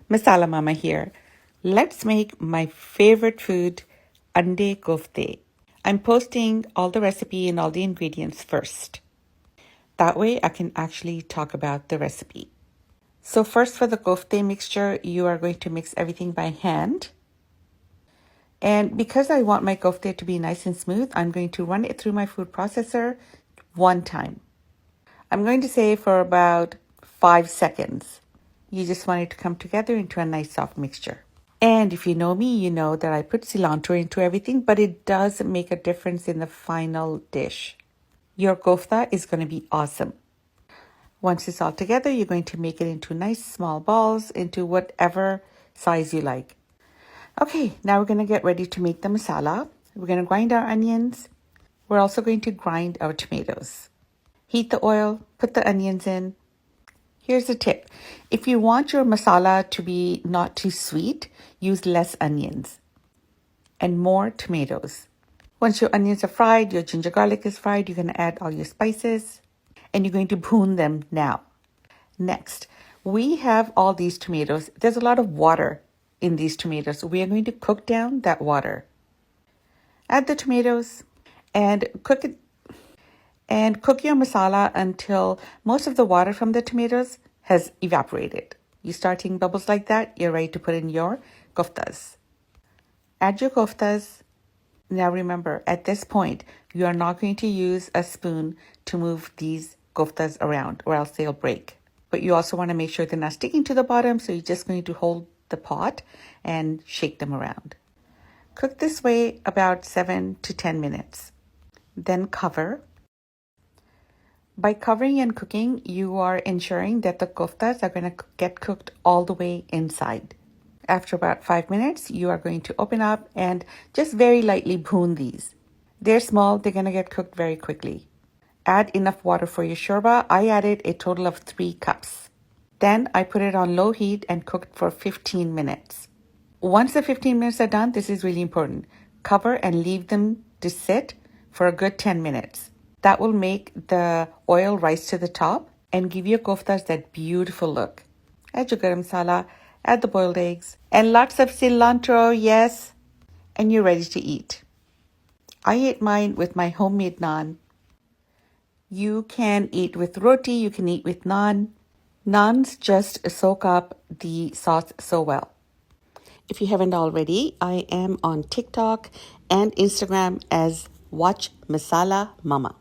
Masala Mama here. Let's make my favorite food, Anday Koftay. I'm posting all the recipe and all the ingredients first. That way I can actually talk about the recipe. So first for the koftay mixture, you are going to mix everything by hand. And because I want my koftay to be nice and smooth, I'm going to run it through my food processor one time. I'm going to say for about 5 seconds. You just want it to come together into a nice soft mixture. And if you know me, you know that I put cilantro into everything, but it does make a difference in the final dish. Your kofta is going to be awesome. Once it's all together, you're going to make it into nice small balls, into whatever size you like. Okay, now we're going to get ready to make the masala. We're going to grind our onions. We're also going to grind our tomatoes. Heat the oil, put the onions in. Here's a tip. If you want your masala to be not too sweet, use less onions and more tomatoes. Once your onions are fried, your ginger garlic is fried, you're going to add all your spices and you're going to bhun them now. Next, we have all these tomatoes. There's a lot of water in these tomatoes. We are going to cook down that water. Add the tomatoes and cook it. And cook your masala until most of the water from the tomatoes has evaporated. You start seeing bubbles like that, you're ready to put in your koftas. Add your koftas. Now remember, at this point, you are not going to use a spoon to move these koftas around or else they'll break. But you also want to make sure they're not sticking to the bottom, so you're just going to hold the pot and shake them around. Cook this way about 7 to 10 minutes. Then cover. By covering and cooking, you are ensuring that the koftas are going to get cooked all the way inside. After about 5 minutes, you are going to open up and just very lightly bhun these. They're small, they're going to get cooked very quickly. Add enough water for your shorba. I added a total of 3 cups. Then I put it on low heat and cooked for 15 minutes. Once the 15 minutes are done, this is really important. Cover and leave them to sit for a good 10 minutes. That will make the oil rise to the top and give your koftas that beautiful look. Add your garam masala, add the boiled eggs, and lots of cilantro, yes, and you're ready to eat. I ate mine with my homemade naan. You can eat with roti, you can eat with naan. Naans just soak up the sauce so well. If you haven't already, I am on TikTok and Instagram as Watch Masala Mama.